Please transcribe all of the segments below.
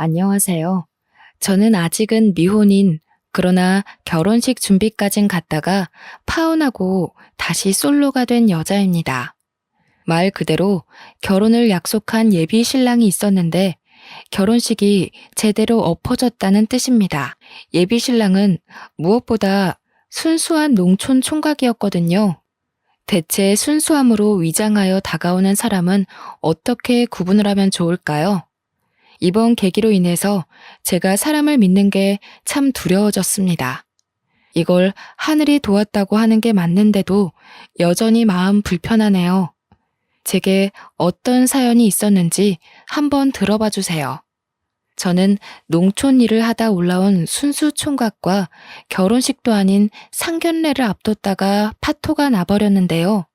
안녕하세요. 저는 아직은 미혼인, 그러나 결혼식 준비까진 갔다가 파혼하고 다시 솔로가 된 여자입니다. 말 그대로 결혼을 약속한 예비 신랑이 있었는데 결혼식이 제대로 엎어졌다는 뜻입니다. 예비 신랑은 무엇보다 순수한 농촌 총각이었거든요. 대체 순수함으로 위장하여 다가오는 사람은 어떻게 구분을 하면 좋을까요? 이번 계기로 인해서 제가 사람을 믿는 게 참 두려워졌습니다. 이걸 하늘이 도왔다고 하는 게 맞는데도 여전히 마음 불편하네요. 제게 어떤 사연이 있었는지 한번 들어봐 주세요. 저는 농촌 일을 하다 올라온 순수 총각과 결혼식도 아닌 상견례를 앞뒀다가 파토가 나버렸는데요.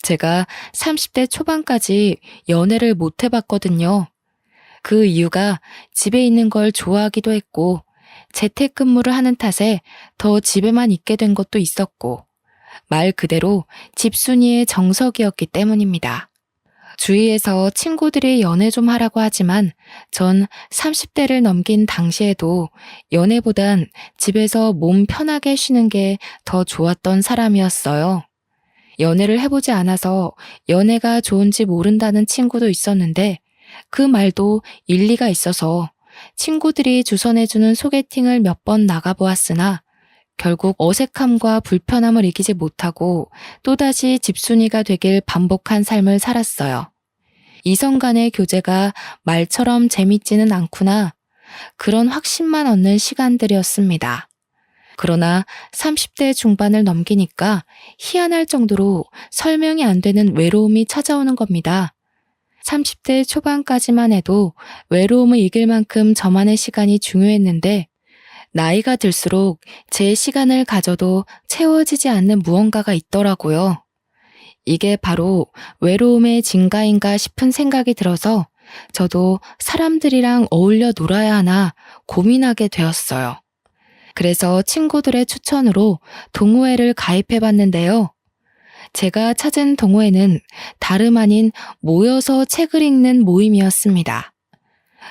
제가 30대 초반까지 연애를 못 해봤거든요. 그 이유가 집에 있는 걸 좋아하기도 했고, 재택근무를 하는 탓에 더 집에만 있게 된 것도 있었고, 말 그대로 집순이의 정석이었기 때문입니다. 주위에서 친구들이 연애 좀 하라고 하지만 전 30대를 넘긴 당시에도 연애보단 집에서 몸 편하게 쉬는 게 더 좋았던 사람이었어요. 연애를 해보지 않아서 연애가 좋은지 모른다는 친구도 있었는데 그 말도 일리가 있어서 친구들이 주선해주는 소개팅을 몇 번 나가보았으나 결국 어색함과 불편함을 이기지 못하고 또다시 집순이가 되길 반복한 삶을 살았어요. 이성 간의 교제가 말처럼 재밌지는 않구나. 그런 확신만 얻는 시간들이었습니다. 그러나 30대 중반을 넘기니까 희한할 정도로 설명이 안 되는 외로움이 찾아오는 겁니다. 30대 초반까지만 해도 외로움을 이길 만큼 저만의 시간이 중요했는데 나이가 들수록 제 시간을 가져도 채워지지 않는 무언가가 있더라고요. 이게 바로 외로움의 증가인가 싶은 생각이 들어서 저도 사람들이랑 어울려 놀아야 하나 고민하게 되었어요. 그래서 친구들의 추천으로 동호회를 가입해 봤는데요. 제가 찾은 동호회는 다름 아닌 모여서 책을 읽는 모임이었습니다.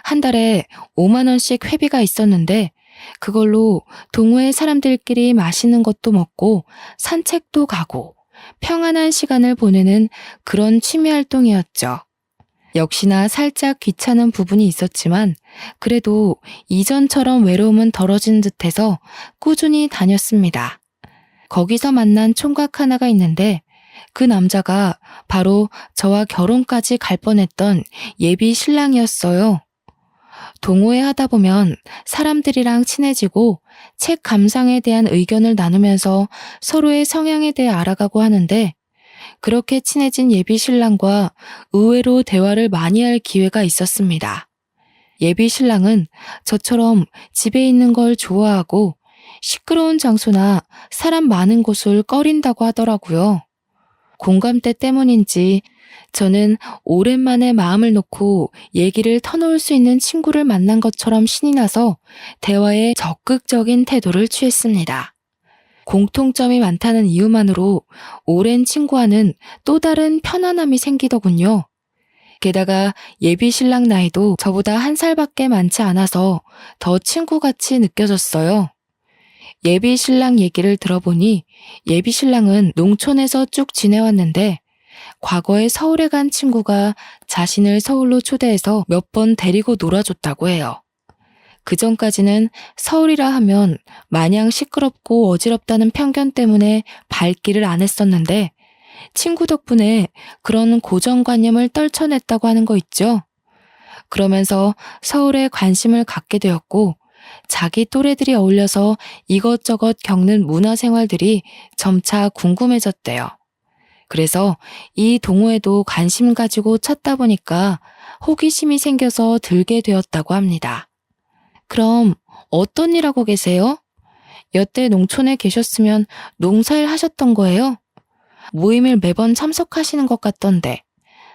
한 달에 5만 원씩 회비가 있었는데 그걸로 동호회 사람들끼리 맛있는 것도 먹고 산책도 가고 평안한 시간을 보내는 그런 취미 활동이었죠. 역시나 살짝 귀찮은 부분이 있었지만 그래도 이전처럼 외로움은 덜어진 듯해서 꾸준히 다녔습니다. 거기서 만난 총각 하나가 있는데 그 남자가 바로 저와 결혼까지 갈 뻔했던 예비 신랑이었어요. 동호회 하다 보면 사람들이랑 친해지고 책 감상에 대한 의견을 나누면서 서로의 성향에 대해 알아가고 하는데 그렇게 친해진 예비 신랑과 의외로 대화를 많이 할 기회가 있었습니다. 예비 신랑은 저처럼 집에 있는 걸 좋아하고 시끄러운 장소나 사람 많은 곳을 꺼린다고 하더라고요. 공감대 때문인지 저는 오랜만에 마음을 놓고 얘기를 터놓을 수 있는 친구를 만난 것처럼 신이 나서 대화에 적극적인 태도를 취했습니다. 공통점이 많다는 이유만으로 오랜 친구와는 또 다른 편안함이 생기더군요. 게다가 예비 신랑 나이도 저보다 한 살밖에 많지 않아서 더 친구같이 느껴졌어요. 예비 신랑 얘기를 들어보니 예비 신랑은 농촌에서 쭉 지내왔는데 과거에 서울에 간 친구가 자신을 서울로 초대해서 몇 번 데리고 놀아줬다고 해요. 그 전까지는 서울이라 하면 마냥 시끄럽고 어지럽다는 편견 때문에 발길을 안 했었는데 친구 덕분에 그런 고정관념을 떨쳐냈다고 하는 거 있죠. 그러면서 서울에 관심을 갖게 되었고 자기 또래들이 어울려서 이것저것 겪는 문화생활들이 점차 궁금해졌대요. 그래서 이 동호회도 관심 가지고 찾다 보니까 호기심이 생겨서 들게 되었다고 합니다. 그럼 어떤 일 하고 계세요? 여태 농촌에 계셨으면 농사일 하셨던 거예요? 모임을 매번 참석하시는 것 같던데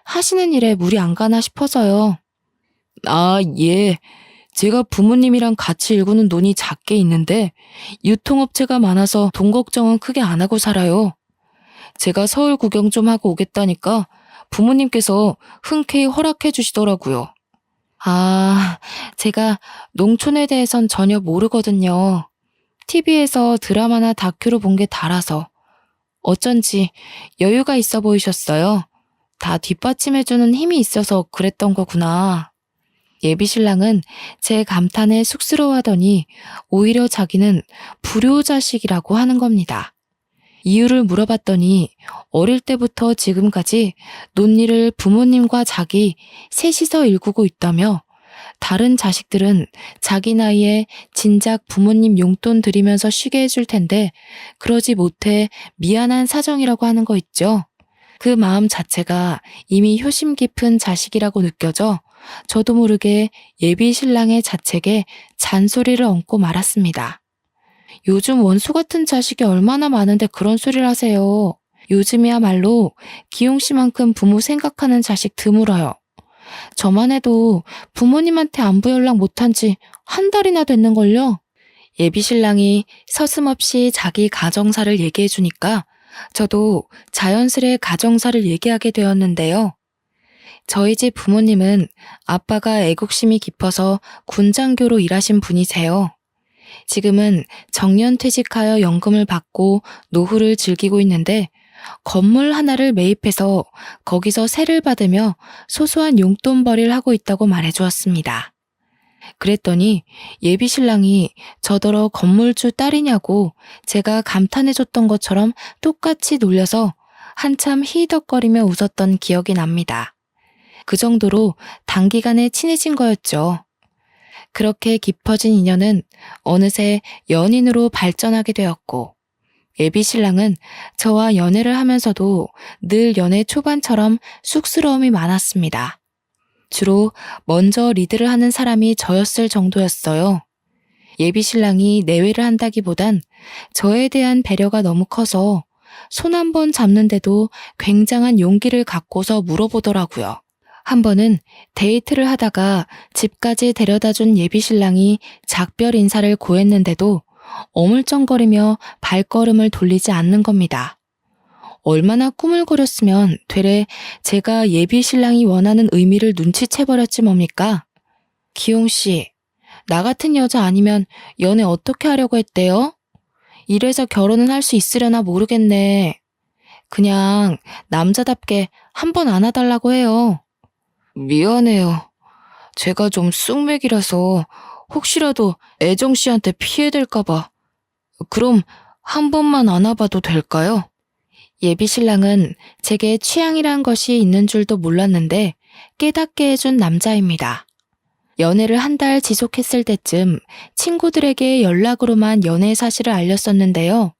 하시는 일에 무리 안 가나 싶어서요. 아, 예. 제가 부모님이랑 같이 일구는 논이 작게 있는데 유통업체가 많아서 돈 걱정은 크게 안 하고 살아요. 제가 서울 구경 좀 하고 오겠다니까 부모님께서 흔쾌히 허락해 주시더라고요. 제가 농촌에 대해선 전혀 모르거든요. TV에서 드라마나 다큐로 본 게 달아서 어쩐지 여유가 있어 보이셨어요. 다 뒷받침해주는 힘이 있어서 그랬던 거구나. 예비신랑은 제 감탄에 쑥스러워하더니 오히려 자기는 불효자식이라고 하는 겁니다. 이유를 물어봤더니 어릴 때부터 지금까지 논리를 부모님과 자기 셋이서 일구고 있다며 다른 자식들은 자기 나이에 진작 부모님 용돈 드리면서 쉬게 해줄 텐데 그러지 못해 미안한 사정이라고 하는 거 있죠. 그 마음 자체가 이미 효심 깊은 자식이라고 느껴져 저도 모르게 예비 신랑의 자책에 잔소리를 얹고 말았습니다. 요즘 원수 같은 자식이 얼마나 많은데 그런 소리를 하세요. 요즘이야말로 기용 씨만큼 부모 생각하는 자식 드물어요. 저만 해도 부모님한테 안부 연락 못한 지 한 달이나 됐는걸요. 예비 신랑이 서슴없이 자기 가정사를 얘기해 주니까 저도 자연스레 가정사를 얘기하게 되었는데요. 저희 집 부모님은 아빠가 애국심이 깊어서 군장교로 일하신 분이세요. 지금은 정년퇴직하여 연금을 받고 노후를 즐기고 있는데 건물 하나를 매입해서 거기서 세를 받으며 소소한 용돈벌이를 하고 있다고 말해주었습니다. 그랬더니 예비 신랑이 저더러 건물주 딸이냐고 제가 감탄해줬던 것처럼 똑같이 놀려서 한참 히덕거리며 웃었던 기억이 납니다. 그 정도로 단기간에 친해진 거였죠. 그렇게 깊어진 인연은 어느새 연인으로 발전하게 되었고 예비 신랑은 저와 연애를 하면서도 늘 연애 초반처럼 쑥스러움이 많았습니다. 주로 먼저 리드를 하는 사람이 저였을 정도였어요. 예비 신랑이 내외를 한다기보단 저에 대한 배려가 너무 커서 손 한 번 잡는데도 굉장한 용기를 갖고서 물어보더라고요. 한 번은 데이트를 하다가 집까지 데려다준 예비 신랑이 작별 인사를 고했는데도 어물쩡거리며 발걸음을 돌리지 않는 겁니다. 얼마나 꾸물거렸으면 되레 제가 예비 신랑이 원하는 의미를 눈치채버렸지 뭡니까? 기용씨, 나 같은 여자 아니면 연애 어떻게 하려고 했대요? 이래서 결혼은 할 수 있으려나 모르겠네. 그냥 남자답게 한 번 안아달라고 해요. 미안해요. 제가 좀 쑥맥이라서 혹시라도 애정씨한테 피해될까봐. 그럼 한 번만 안아봐도 될까요? 예비 신랑은 제게 취향이란 것이 있는 줄도 몰랐는데 깨닫게 해준 남자입니다. 연애를 한 달 지속했을 때쯤 친구들에게 연락으로만 연애 사실을 알렸었는데요.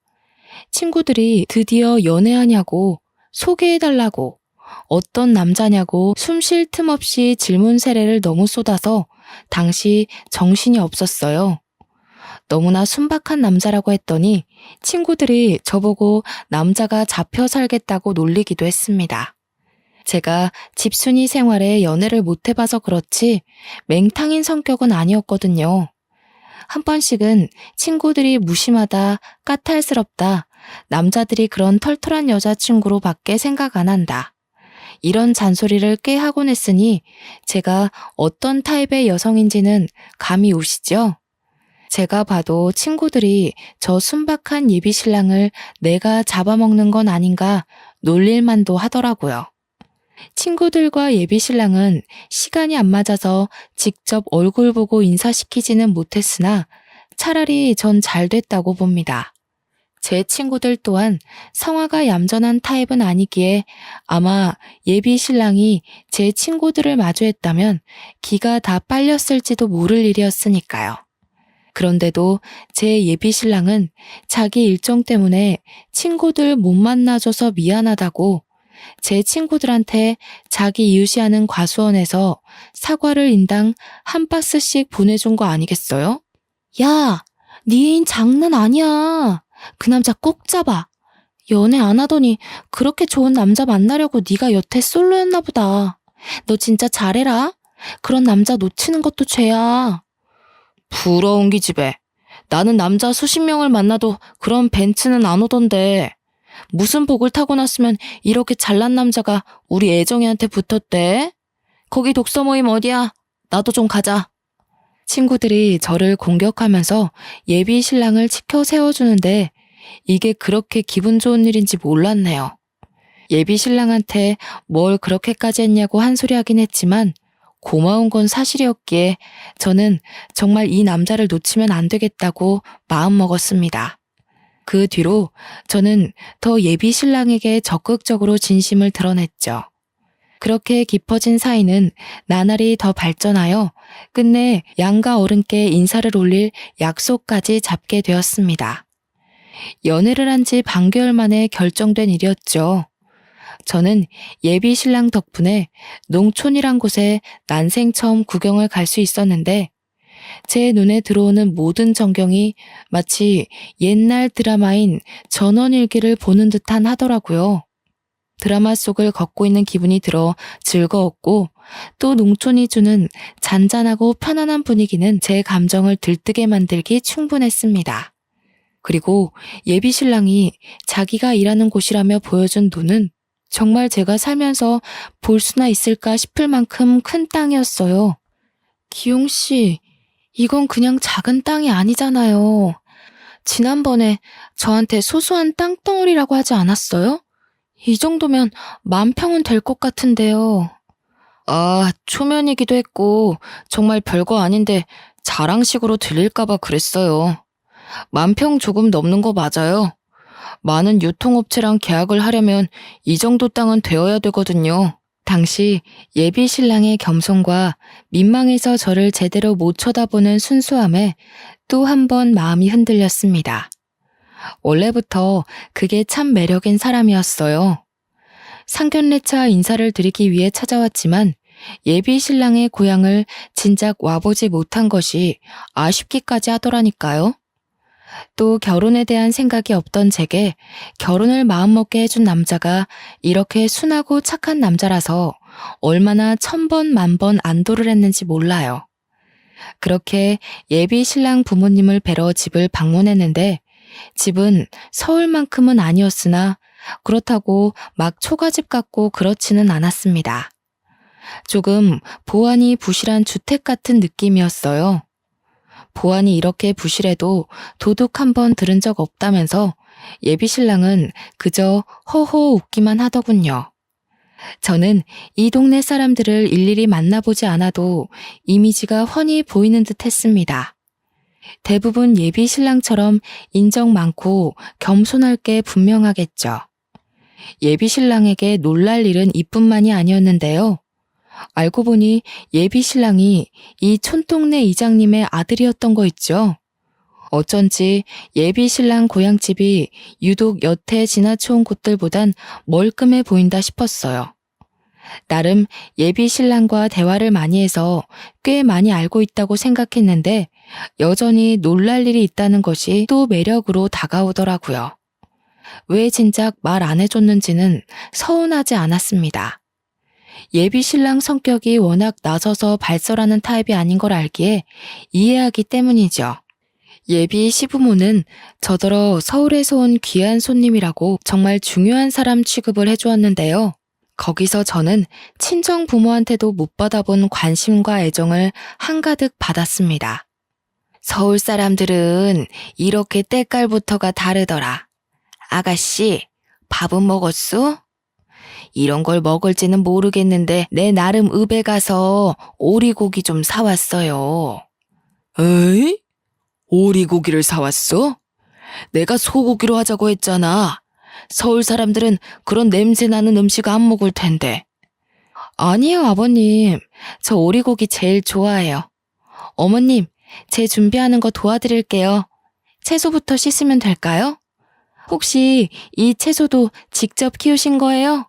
친구들이 드디어 연애하냐고 소개해달라고 어떤 남자냐고 숨 쉴 틈 없이 질문 세례를 너무 쏟아서 당시 정신이 없었어요. 너무나 순박한 남자라고 했더니 친구들이 저보고 남자가 잡혀 살겠다고 놀리기도 했습니다. 제가 집순이 생활에 연애를 못 해봐서 그렇지 맹탕인 성격은 아니었거든요. 한 번씩은 친구들이 무심하다, 까탈스럽다, 남자들이 그런 털털한 여자친구로 밖에 생각 안 한다. 이런 잔소리를 꽤 하곤 했으니 제가 어떤 타입의 여성인지는 감이 오시죠? 제가 봐도 친구들이 저 순박한 예비 신랑을 내가 잡아먹는 건 아닌가 놀릴만도 하더라고요. 친구들과 예비 신랑은 시간이 안 맞아서 직접 얼굴 보고 인사시키지는 못했으나 차라리 전 잘 됐다고 봅니다. 제 친구들 또한 성화가 얌전한 타입은 아니기에 아마 예비 신랑이 제 친구들을 마주했다면 기가 다 빨렸을지도 모를 일이었으니까요. 그런데도 제 예비 신랑은 자기 일정 때문에 친구들 못 만나줘서 미안하다고 제 친구들한테 자기 이웃이하는 과수원에서 사과를 인당 한 박스씩 보내준 거 아니겠어요? 야, 네 애인 장난 아니야. 그 남자 꼭 잡아. 연애 안 하더니 그렇게 좋은 남자 만나려고 네가 여태 솔로였나 보다. 너 진짜 잘해라. 그런 남자 놓치는 것도 죄야. 부러운 기집애. 나는 남자 수십 명을 만나도 그런 벤츠는 안 오던데. 무슨 복을 타고 났으면 이렇게 잘난 남자가 우리 애정이한테 붙었대? 거기 독서 모임 어디야? 나도 좀 가자. 친구들이 저를 공격하면서 예비 신랑을 치켜 세워주는데 이게 그렇게 기분 좋은 일인지 몰랐네요. 예비 신랑한테 뭘 그렇게까지 했냐고 한 소리 하긴 했지만 고마운 건 사실이었기에 저는 정말 이 남자를 놓치면 안 되겠다고 마음먹었습니다. 그 뒤로 저는 더 예비 신랑에게 적극적으로 진심을 드러냈죠. 그렇게 깊어진 사이는 나날이 더 발전하여 끝내 양가 어른께 인사를 올릴 약속까지 잡게 되었습니다. 연애를 한 지 반개월 만에 결정된 일이었죠. 저는 예비 신랑 덕분에 농촌이란 곳에 난생 처음 구경을 갈 수 있었는데 제 눈에 들어오는 모든 전경이 마치 옛날 드라마인 전원일기를 보는 듯한 하더라고요. 드라마 속을 걷고 있는 기분이 들어 즐거웠고 또 농촌이 주는 잔잔하고 편안한 분위기는 제 감정을 들뜨게 만들기 충분했습니다. 그리고 예비 신랑이 자기가 일하는 곳이라며 보여준 돈은 정말 제가 살면서 볼 수나 있을까 싶을 만큼 큰 땅이었어요. 기용 씨, 이건 그냥 작은 땅이 아니잖아요. 지난번에 저한테 소소한 땅덩어리라고 하지 않았어요? 이 정도면 10,000평은 될 것 같은데요. 아, 초면이기도 했고 정말 별거 아닌데 자랑식으로 들릴까봐 그랬어요. 10,000평 조금 넘는 거 맞아요. 많은 유통업체랑 계약을 하려면 이 정도 땅은 되어야 되거든요. 당시 예비 신랑의 겸손과 민망해서 저를 제대로 못 쳐다보는 순수함에 또 한 번 마음이 흔들렸습니다. 원래부터 그게 참 매력인 사람이었어요. 상견례차 인사를 드리기 위해 찾아왔지만 예비 신랑의 고향을 진작 와보지 못한 것이 아쉽기까지 하더라니까요. 또 결혼에 대한 생각이 없던 제게 결혼을 마음먹게 해준 남자가 이렇게 순하고 착한 남자라서 얼마나 1000번 만번 안도를 했는지 몰라요. 그렇게 예비 신랑 부모님을 뵈러 집을 방문했는데 집은 서울만큼은 아니었으나 그렇다고 막 초가집 같고 그렇지는 않았습니다. 조금 보안이 부실한 주택 같은 느낌이었어요. 보안이 이렇게 부실해도 도둑 한 번 들은 적 없다면서 예비 신랑은 그저 허허 웃기만 하더군요. 저는 이 동네 사람들을 일일이 만나보지 않아도 이미지가 훤히 보이는 듯 했습니다. 대부분 예비 신랑처럼 인정 많고 겸손할 게 분명하겠죠. 예비 신랑에게 놀랄 일은 이뿐만이 아니었는데요. 알고 보니 예비 신랑이 이 촌동네 이장님의 아들이었던 거 있죠. 어쩐지 예비 신랑 고향집이 유독 여태 지나쳐온 곳들보단 멀끔해 보인다 싶었어요. 나름 예비 신랑과 대화를 많이 해서 꽤 많이 알고 있다고 생각했는데 여전히 놀랄 일이 있다는 것이 또 매력으로 다가오더라고요. 왜 진작 말 안 해줬는지는 서운하지 않았습니다. 예비 신랑 성격이 워낙 나서서 발설하는 타입이 아닌 걸 알기에 이해하기 때문이죠. 예비 시부모는 저더러 서울에서 온 귀한 손님이라고 정말 중요한 사람 취급을 해주었는데요. 거기서 저는 친정 부모한테도 못 받아본 관심과 애정을 한가득 받았습니다. 서울 사람들은 이렇게 때깔부터가 다르더라. 아가씨, 밥은 먹었소? 이런 걸 먹을지는 모르겠는데 내 나름 읍에 가서 오리고기 좀 사왔어요. 에이? 오리고기를 사왔어? 내가 소고기로 하자고 했잖아. 서울 사람들은 그런 냄새 나는 음식 안 먹을 텐데. 아니요, 아버님. 저 오리고기 제일 좋아해요. 어머님, 제 준비하는 거 도와드릴게요. 채소부터 씻으면 될까요? 혹시 이 채소도 직접 키우신 거예요?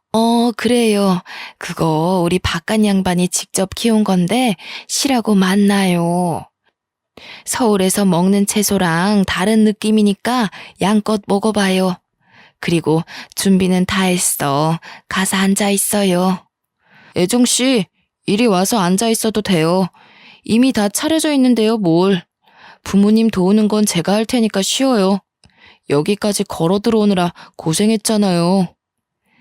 그래요. 그거 우리 바깥 양반이 직접 키운 건데 실하고 맛나요. 서울에서 먹는 채소랑 다른 느낌이니까 양껏 먹어봐요. 그리고 준비는 다 했어. 가서 앉아 있어요. 애정씨, 이리 와서 앉아 있어도 돼요. 이미 다 차려져 있는데요, 뭘. 부모님 도우는 건 제가 할 테니까 쉬어요. 여기까지 걸어 들어오느라 고생했잖아요.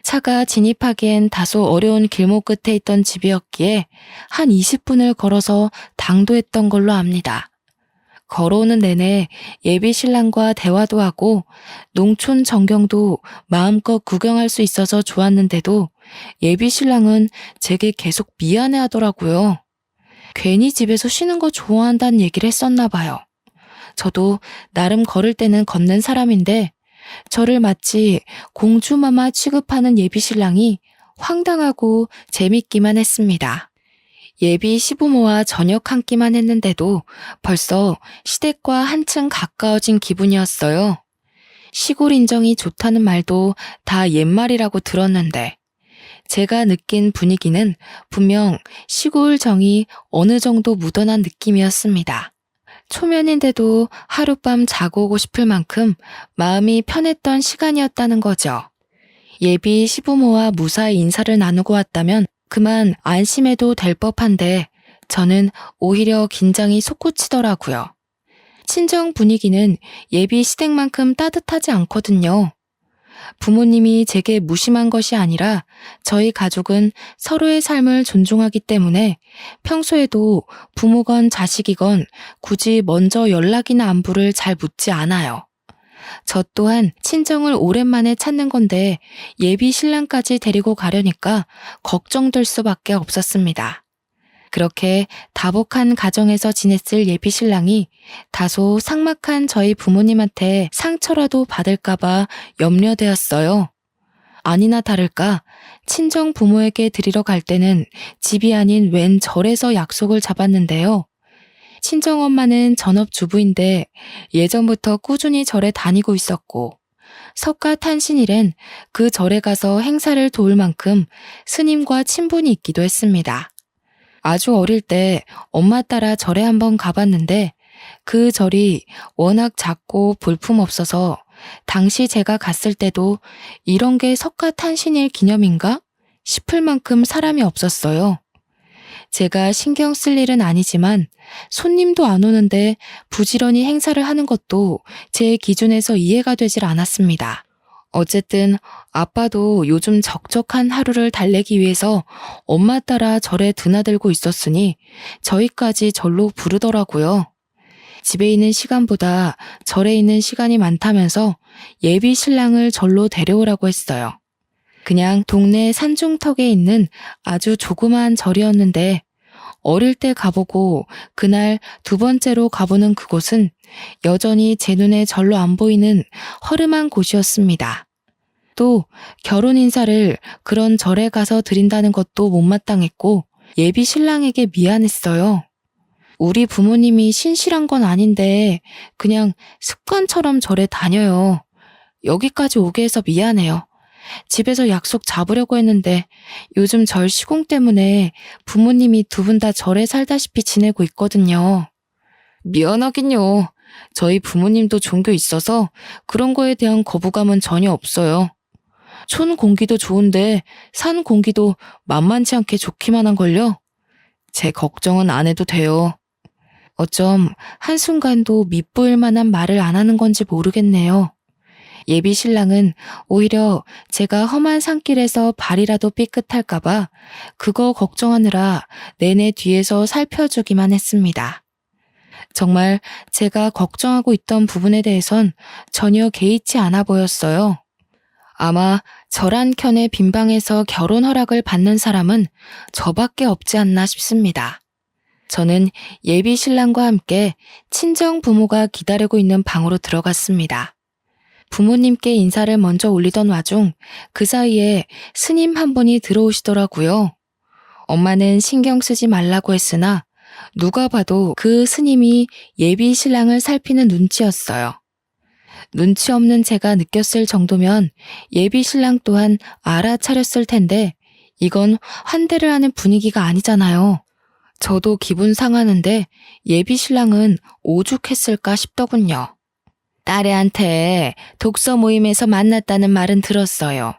차가 진입하기엔 다소 어려운 길목 끝에 있던 집이었기에 한 20분을 걸어서 당도했던 걸로 압니다. 걸어오는 내내 예비 신랑과 대화도 하고 농촌 전경도 마음껏 구경할 수 있어서 좋았는데도 예비 신랑은 제게 계속 미안해 하더라고요. 괜히 집에서 쉬는 거 좋아한다는 얘기를 했었나 봐요. 저도 나름 걸을 때는 걷는 사람인데 저를 마치 공주마마 취급하는 예비 신랑이 황당하고 재밌기만 했습니다. 예비 시부모와 저녁 한 끼만 했는데도 벌써 시댁과 한층 가까워진 기분이었어요. 시골 인정이 좋다는 말도 다 옛말이라고 들었는데 제가 느낀 분위기는 분명 시골 정이 어느 정도 묻어난 느낌이었습니다. 초면인데도 하룻밤 자고 오고 싶을 만큼 마음이 편했던 시간이었다는 거죠. 예비 시부모와 무사히 인사를 나누고 왔다면 그만 안심해도 될 법한데 저는 오히려 긴장이 솟구치더라고요. 친정 분위기는 예비 시댁만큼 따뜻하지 않거든요. 부모님이 제게 무심한 것이 아니라 저희 가족은 서로의 삶을 존중하기 때문에 평소에도 부모건 자식이건 굳이 먼저 연락이나 안부를 잘 묻지 않아요. 저 또한 친정을 오랜만에 찾는 건데 예비 신랑까지 데리고 가려니까 걱정될 수밖에 없었습니다. 그렇게 다복한 가정에서 지냈을 예비 신랑이 다소 삭막한 저희 부모님한테 상처라도 받을까봐 염려되었어요. 아니나 다를까 친정 부모에게 드리러 갈 때는 집이 아닌 웬 절에서 약속을 잡았는데요. 친정엄마는 전업주부인데 예전부터 꾸준히 절에 다니고 있었고 석가탄신일엔 그 절에 가서 행사를 도울 만큼 스님과 친분이 있기도 했습니다. 아주 어릴 때 엄마 따라 절에 한번 가봤는데 그 절이 워낙 작고 볼품없어서 당시 제가 갔을 때도 이런 게 석가탄신일 기념인가 싶을 만큼 사람이 없었어요. 제가 신경 쓸 일은 아니지만 손님도 안 오는데 부지런히 행사를 하는 것도 제 기준에서 이해가 되질 않았습니다. 어쨌든 아빠도 요즘 적적한 하루를 달래기 위해서 엄마 따라 절에 드나들고 있었으니 저희까지 절로 부르더라고요. 집에 있는 시간보다 절에 있는 시간이 많다면서 예비 신랑을 절로 데려오라고 했어요. 그냥 동네 산중턱에 있는 아주 조그마한 절이었는데 어릴 때 가보고 그날 두 번째로 가보는 그곳은 여전히 제 눈에 절로 안 보이는 허름한 곳이었습니다. 또 결혼 인사를 그런 절에 가서 드린다는 것도 못마땅했고 예비 신랑에게 미안했어요. 우리 부모님이 신실한 건 아닌데 그냥 습관처럼 절에 다녀요. 여기까지 오게 해서 미안해요. 집에서 약속 잡으려고 했는데 요즘 절 시공 때문에 부모님이 두 분 다 절에 살다시피 지내고 있거든요. 미안하긴요. 저희 부모님도 종교 있어서 그런 거에 대한 거부감은 전혀 없어요. 촌 공기도 좋은데 산 공기도 만만치 않게 좋기만 한걸요. 제 걱정은 안 해도 돼요. 어쩜 한순간도 밉보일 만한 말을 안 하는 건지 모르겠네요. 예비 신랑은 오히려 제가 험한 산길에서 발이라도 삐끗할까봐 그거 걱정하느라 내내 뒤에서 살펴주기만 했습니다. 정말 제가 걱정하고 있던 부분에 대해선 전혀 개의치 않아 보였어요. 아마 저란 켠의 빈방에서 결혼 허락을 받는 사람은 저밖에 없지 않나 싶습니다. 저는 예비 신랑과 함께 친정 부모가 기다리고 있는 방으로 들어갔습니다. 부모님께 인사를 먼저 올리던 와중 그 사이에 스님 한 분이 들어오시더라고요. 엄마는 신경 쓰지 말라고 했으나 누가 봐도 그 스님이 예비 신랑을 살피는 눈치였어요. 눈치 없는 제가 느꼈을 정도면 예비 신랑 또한 알아차렸을 텐데 이건 환대를 하는 분위기가 아니잖아요. 저도 기분 상하는데 예비 신랑은 오죽했을까 싶더군요. 딸애한테 독서 모임에서 만났다는 말은 들었어요.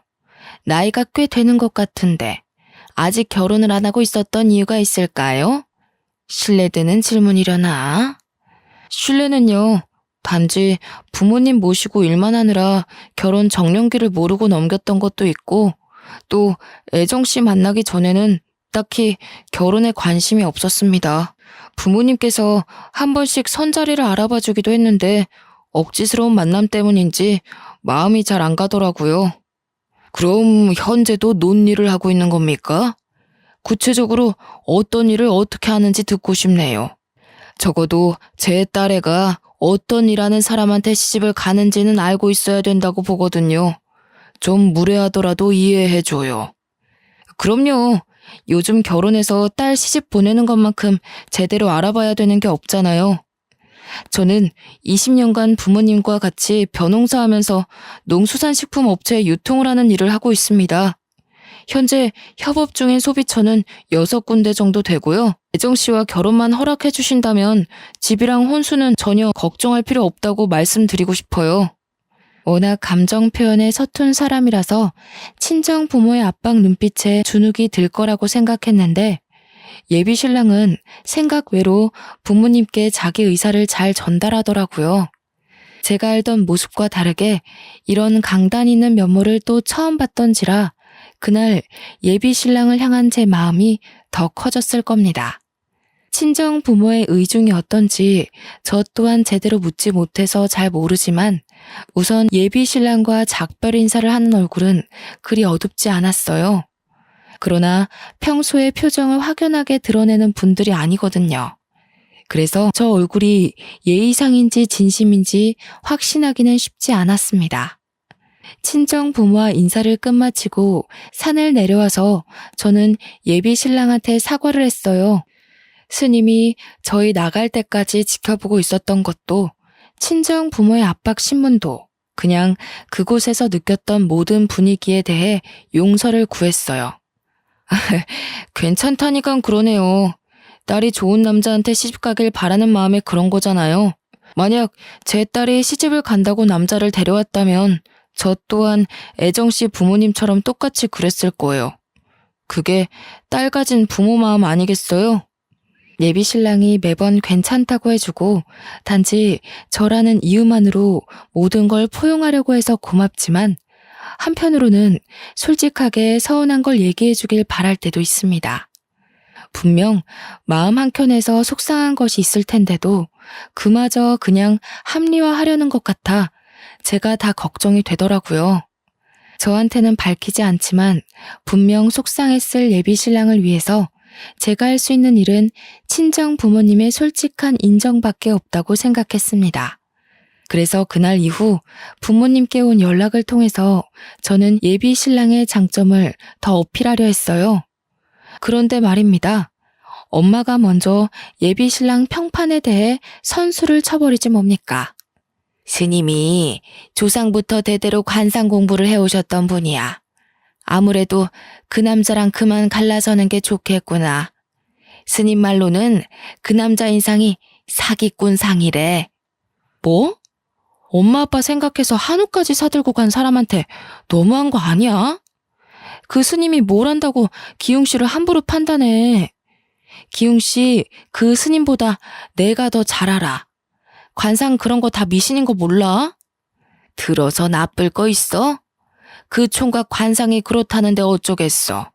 나이가 꽤 되는 것 같은데 아직 결혼을 안 하고 있었던 이유가 있을까요? 실례되는 질문이려나? 실례는요. 단지 부모님 모시고 일만 하느라 결혼 정년기를 모르고 넘겼던 것도 있고 또 애정 씨 만나기 전에는 딱히 결혼에 관심이 없었습니다. 부모님께서 한 번씩 선자리를 알아봐 주기도 했는데 억지스러운 만남 때문인지 마음이 잘 안 가더라고요. 그럼 현재도 논일을 하고 있는 겁니까? 구체적으로 어떤 일을 어떻게 하는지 듣고 싶네요. 적어도 제 딸애가 어떤 일하는 사람한테 시집을 가는지는 알고 있어야 된다고 보거든요. 좀 무례하더라도 이해해줘요. 그럼요. 요즘 결혼해서 딸 시집 보내는 것만큼 제대로 알아봐야 되는 게 없잖아요. 저는 20년간 부모님과 같이 벼농사 하면서 농수산식품 업체에 유통을 하는 일을 하고 있습니다. 현재 협업 중인 소비처는 6군데 정도 되고요. 애정 씨와 결혼만 허락해 주신다면 집이랑 혼수는 전혀 걱정할 필요 없다고 말씀드리고 싶어요. 워낙 감정 표현에 서툰 사람이라서 친정 부모의 압박 눈빛에 주눅이 들 거라고 생각했는데 예비 신랑은 생각 외로 부모님께 자기 의사를 잘 전달하더라고요. 제가 알던 모습과 다르게 이런 강단 있는 면모를 또 처음 봤던지라 그날 예비 신랑을 향한 제 마음이 더 커졌을 겁니다. 친정 부모의 의중이 어떤지 저 또한 제대로 묻지 못해서 잘 모르지만 우선 예비 신랑과 작별 인사를 하는 얼굴은 그리 어둡지 않았어요. 그러나 평소에 표정을 확연하게 드러내는 분들이 아니거든요. 그래서 저 얼굴이 예의상인지 진심인지 확신하기는 쉽지 않았습니다. 친정 부모와 인사를 끝마치고 산을 내려와서 저는 예비 신랑한테 사과를 했어요. 스님이 저희 나갈 때까지 지켜보고 있었던 것도 친정 부모의 압박 신문도 그냥 그곳에서 느꼈던 모든 분위기에 대해 용서를 구했어요. 괜찮다니깐 그러네요. 딸이 좋은 남자한테 시집 가길 바라는 마음에 그런 거잖아요. 만약 제 딸이 시집을 간다고 남자를 데려왔다면 저 또한 애정씨 부모님처럼 똑같이 그랬을 거예요. 그게 딸 가진 부모 마음 아니겠어요? 예비 신랑이 매번 괜찮다고 해주고 단지 저라는 이유만으로 모든 걸 포용하려고 해서 고맙지만 한편으로는 솔직하게 서운한 걸 얘기해주길 바랄 때도 있습니다. 분명 마음 한켠에서 속상한 것이 있을 텐데도 그마저 그냥 합리화하려는 것 같아 제가 다 걱정이 되더라고요. 저한테는 밝히지 않지만 분명 속상했을 예비 신랑을 위해서 제가 할 수 있는 일은 친정 부모님의 솔직한 인정밖에 없다고 생각했습니다. 그래서 그날 이후 부모님께 온 연락을 통해서 저는 예비 신랑의 장점을 더 어필하려 했어요. 그런데 말입니다. 엄마가 먼저 예비 신랑 평판에 대해 선수를 쳐버리지 뭡니까? 스님이 조상부터 대대로 관상 공부를 해오셨던 분이야. 아무래도 그 남자랑 그만 갈라서는 게 좋겠구나. 스님 말로는 그 남자 인상이 사기꾼 상이래. 뭐? 엄마 아빠 생각해서 한우까지 사들고 간 사람한테 너무한 거 아니야? 그 스님이 뭘 안다고 기웅 씨를 함부로 판단해. 기웅 씨, 그 스님보다 내가 더 잘 알아. 관상 그런 거 다 미신인 거 몰라? 들어서 나쁠 거 있어? 그 총각 관상이 그렇다는데 어쩌겠어.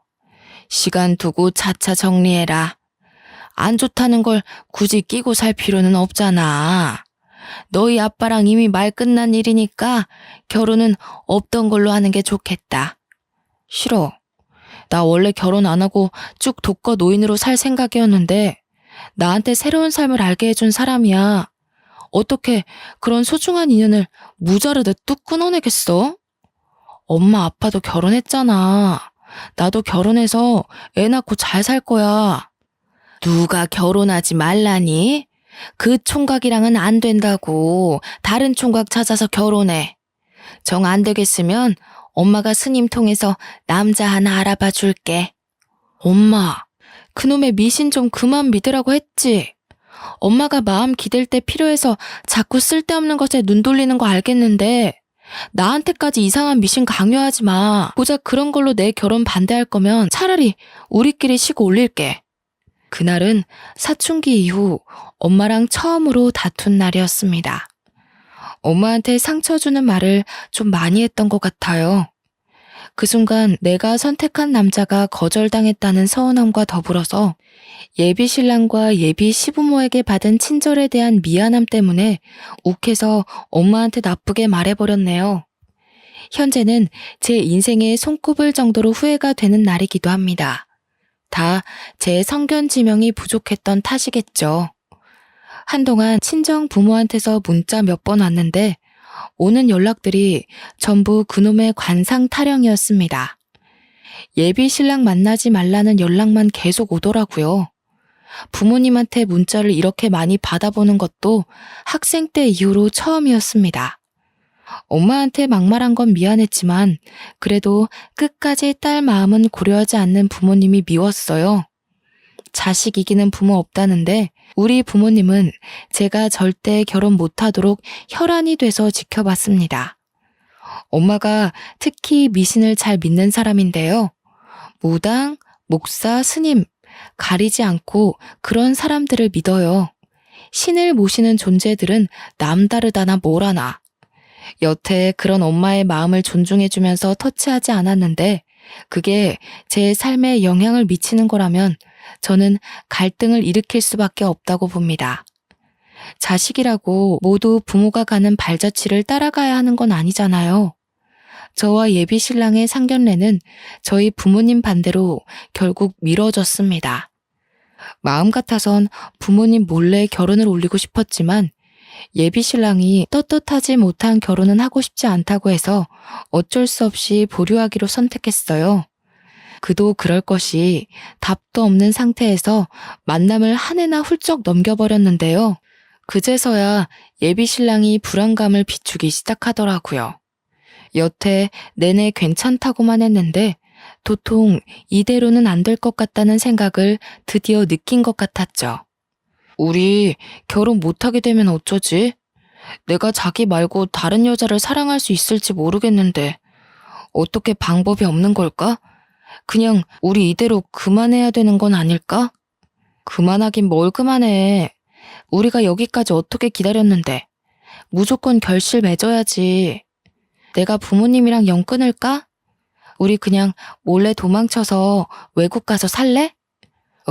시간 두고 차차 정리해라. 안 좋다는 걸 굳이 끼고 살 필요는 없잖아. 너희 아빠랑 이미 말 끝난 일이니까 결혼은 없던 걸로 하는 게 좋겠다. 싫어. 나 원래 결혼 안 하고 쭉 독거 노인으로 살 생각이었는데 나한테 새로운 삶을 알게 해준 사람이야. 어떻게 그런 소중한 인연을 무자르듯 뚝 끊어내겠어? 엄마 아빠도 결혼했잖아. 나도 결혼해서 애 낳고 잘 살 거야. 누가 결혼하지 말라니? 그 총각이랑은 안 된다고. 다른 총각 찾아서 결혼해. 정 안 되겠으면 엄마가 스님 통해서 남자 하나 알아봐 줄게. 엄마, 그놈의 미신 좀 그만 믿으라고 했지. 엄마가 마음 기댈 때 필요해서 자꾸 쓸데없는 것에 눈 돌리는 거 알겠는데 나한테까지 이상한 미신 강요하지 마. 고작 그런 걸로 내 결혼 반대할 거면 차라리 우리끼리 시고 올릴게. 그날은 사춘기 이후 엄마랑 처음으로 다툰 날이었습니다. 엄마한테 상처 주는 말을 좀 많이 했던 것 같아요. 그 순간 내가 선택한 남자가 거절당했다는 서운함과 더불어서 예비 신랑과 예비 시부모에게 받은 친절에 대한 미안함 때문에 욱해서 엄마한테 나쁘게 말해버렸네요. 현재는 제 인생에 손꼽을 정도로 후회가 되는 날이기도 합니다. 다 제 성견 지명이 부족했던 탓이겠죠. 한동안 친정 부모한테서 문자 몇 번 왔는데 오는 연락들이 전부 그놈의 관상 타령이었습니다. 예비 신랑 만나지 말라는 연락만 계속 오더라고요. 부모님한테 문자를 이렇게 많이 받아보는 것도 학생 때 이후로 처음이었습니다. 엄마한테 막말한 건 미안했지만 그래도 끝까지 딸 마음은 고려하지 않는 부모님이 미웠어요. 자식 이기는 부모 없다는데 우리 부모님은 제가 절대 결혼 못하도록 혈안이 돼서 지켜봤습니다. 엄마가 특히 미신을 잘 믿는 사람인데요. 무당, 목사, 스님 가리지 않고 그런 사람들을 믿어요. 신을 모시는 존재들은 남다르다나 뭐라나. 여태 그런 엄마의 마음을 존중해주면서 터치하지 않았는데 그게 제 삶에 영향을 미치는 거라면 저는 갈등을 일으킬 수밖에 없다고 봅니다. 자식이라고 모두 부모가 가는 발자취를 따라가야 하는 건 아니잖아요. 저와 예비 신랑의 상견례는 저희 부모님 반대로 결국 미뤄졌습니다. 마음 같아선 부모님 몰래 결혼을 올리고 싶었지만 예비 신랑이 떳떳하지 못한 결혼은 하고 싶지 않다고 해서 어쩔 수 없이 보류하기로 선택했어요. 그도 그럴 것이 답도 없는 상태에서 만남을 한 해나 훌쩍 넘겨버렸는데요. 그제서야 예비 신랑이 불안감을 비추기 시작하더라고요. 여태 내내 괜찮다고만 했는데 도통 이대로는 안 될 것 같다는 생각을 드디어 느낀 것 같았죠. 우리 결혼 못하게 되면 어쩌지? 내가 자기 말고 다른 여자를 사랑할 수 있을지 모르겠는데 어떻게 방법이 없는 걸까? 그냥 우리 이대로 그만해야 되는 건 아닐까? 그만하긴 뭘 그만해. 우리가 여기까지 어떻게 기다렸는데. 무조건 결실 맺어야지. 내가 부모님이랑 연 끊을까? 우리 그냥 몰래 도망쳐서 외국 가서 살래?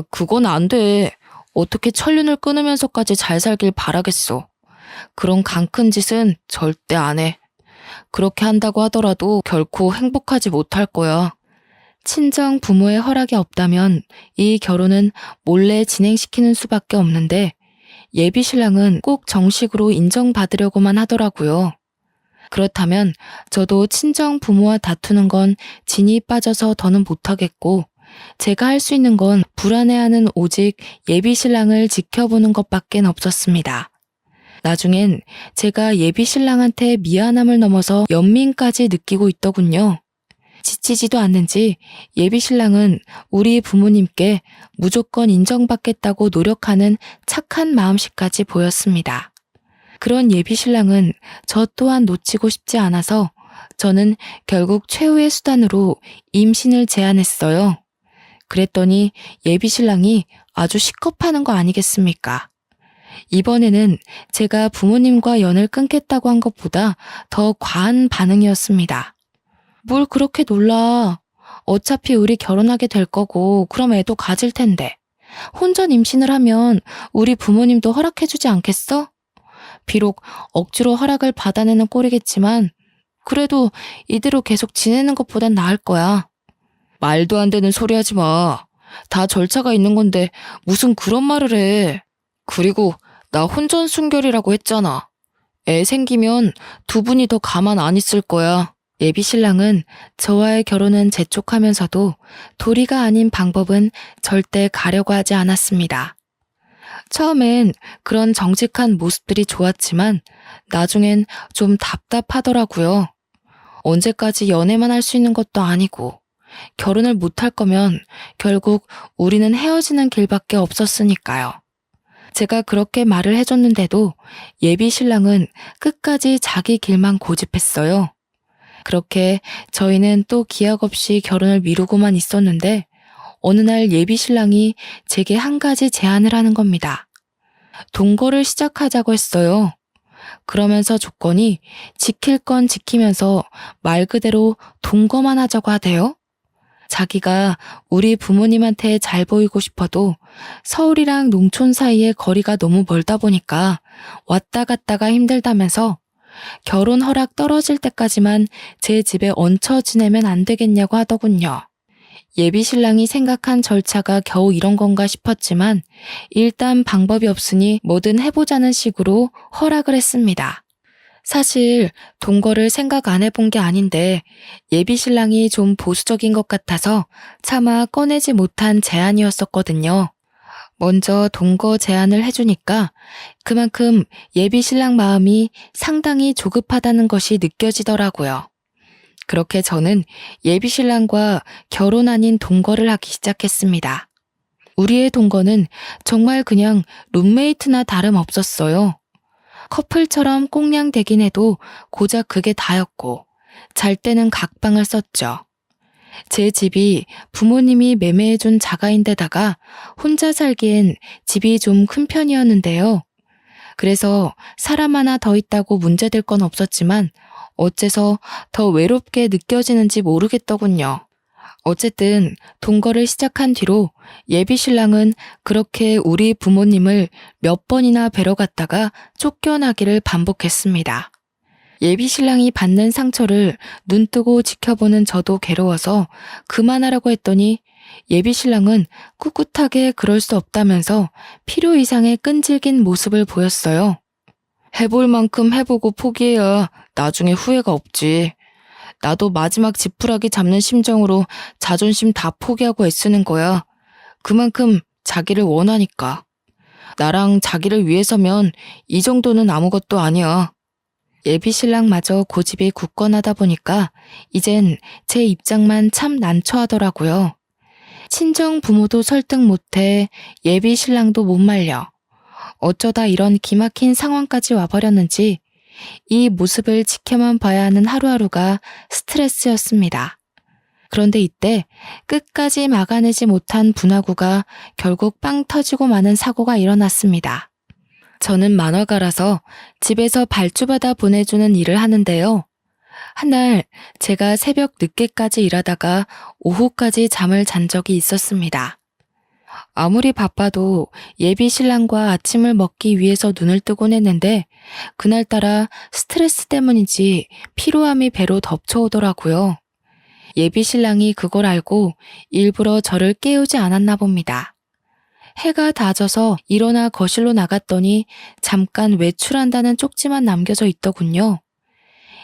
그건 안 돼. 어떻게 천륜을 끊으면서까지 잘 살길 바라겠어. 그런 강큰 짓은 절대 안 해. 그렇게 한다고 하더라도 결코 행복하지 못할 거야. 친정 부모의 허락이 없다면 이 결혼은 몰래 진행시키는 수밖에 없는데 예비 신랑은 꼭 정식으로 인정받으려고만 하더라고요. 그렇다면 저도 친정 부모와 다투는 건 진이 빠져서 더는 못하겠고 제가 할 수 있는 건 불안해하는 오직 예비 신랑을 지켜보는 것밖엔 없었습니다. 나중엔 제가 예비 신랑한테 미안함을 넘어서 연민까지 느끼고 있더군요. 지치지도 않는지 예비 신랑은 우리 부모님께 무조건 인정받겠다고 노력하는 착한 마음씨까지 보였습니다. 그런 예비 신랑은 저 또한 놓치고 싶지 않아서 저는 결국 최후의 수단으로 임신을 제안했어요. 그랬더니 예비 신랑이 아주 식겁하는 거 아니겠습니까? 이번에는 제가 부모님과 연을 끊겠다고 한 것보다 더 과한 반응이었습니다. 뭘 그렇게 놀라. 어차피 우리 결혼하게 될 거고 그럼 애도 가질 텐데. 혼전 임신을 하면 우리 부모님도 허락해주지 않겠어? 비록 억지로 허락을 받아내는 꼴이겠지만 그래도 이대로 계속 지내는 것보단 나을 거야. 말도 안 되는 소리 하지 마. 다 절차가 있는 건데 무슨 그런 말을 해. 그리고 나 혼전 순결이라고 했잖아. 애 생기면 두 분이 더 가만 안 있을 거야. 예비 신랑은 저와의 결혼은 재촉하면서도 도리가 아닌 방법은 절대 가려고 하지 않았습니다. 처음엔 그런 정직한 모습들이 좋았지만 나중엔 좀 답답하더라고요. 언제까지 연애만 할 수 있는 것도 아니고 결혼을 못할 거면 결국 우리는 헤어지는 길밖에 없었으니까요. 제가 그렇게 말을 해줬는데도 예비 신랑은 끝까지 자기 길만 고집했어요. 그렇게 저희는 또 기약 없이 결혼을 미루고만 있었는데 어느 날 예비 신랑이 제게 한 가지 제안을 하는 겁니다. 동거를 시작하자고 했어요. 그러면서 조건이 지킬 건 지키면서 말 그대로 동거만 하자고 하대요. 자기가 우리 부모님한테 잘 보이고 싶어도 서울이랑 농촌 사이에 거리가 너무 멀다 보니까 왔다 갔다가 힘들다면서 결혼 허락 떨어질 때까지만 제 집에 얹혀 지내면 안 되겠냐고 하더군요. 예비 신랑이 생각한 절차가 겨우 이런 건가 싶었지만 일단 방법이 없으니 뭐든 해보자는 식으로 허락을 했습니다. 사실 동거를 생각 안 해본 게 아닌데 예비 신랑이 좀 보수적인 것 같아서 차마 꺼내지 못한 제안이었었거든요. 먼저 동거 제안을 해주니까 그만큼 예비 신랑 마음이 상당히 조급하다는 것이 느껴지더라고요. 그렇게 저는 예비 신랑과 결혼 아닌 동거를 하기 시작했습니다. 우리의 동거는 정말 그냥 룸메이트나 다름없었어요. 커플처럼 꽁냥대긴 해도 고작 그게 다였고 잘 때는 각방을 썼죠. 제 집이 부모님이 매매해준 자가인데다가 혼자 살기엔 집이 좀 큰 편이었는데요. 그래서 사람 하나 더 있다고 문제될 건 없었지만 어째서 더 외롭게 느껴지는지 모르겠더군요. 어쨌든 동거를 시작한 뒤로 예비 신랑은 그렇게 우리 부모님을 몇 번이나 뵈러 갔다가 쫓겨나기를 반복했습니다. 예비 신랑이 받는 상처를 눈뜨고 지켜보는 저도 괴로워서 그만하라고 했더니 예비 신랑은 꿋꿋하게 그럴 수 없다면서 필요 이상의 끈질긴 모습을 보였어요. 해볼 만큼 해보고 포기해야 나중에 후회가 없지. 나도 마지막 지푸라기 잡는 심정으로 자존심 다 포기하고 애쓰는 거야. 그만큼 자기를 원하니까. 나랑 자기를 위해서면 이 정도는 아무것도 아니야. 예비 신랑마저 고집이 굳건하다 보니까 이젠 제 입장만 참 난처하더라고요. 친정 부모도 설득 못해 예비 신랑도 못 말려. 어쩌다 이런 기막힌 상황까지 와버렸는지 이 모습을 지켜만 봐야 하는 하루하루가 스트레스였습니다. 그런데 이때 끝까지 막아내지 못한 분화구가 결국 빵 터지고 마는 사고가 일어났습니다. 저는 만화가라서 집에서 발주받아 보내주는 일을 하는데요. 한날 제가 새벽 늦게까지 일하다가 오후까지 잠을 잔 적이 있었습니다. 아무리 바빠도 예비 신랑과 아침을 먹기 위해서 눈을 뜨곤 했는데 그날따라 스트레스 때문인지 피로함이 배로 덮쳐오더라고요. 예비 신랑이 그걸 알고 일부러 저를 깨우지 않았나 봅니다. 해가 다져서 일어나 거실로 나갔더니 잠깐 외출한다는 쪽지만 남겨져 있더군요.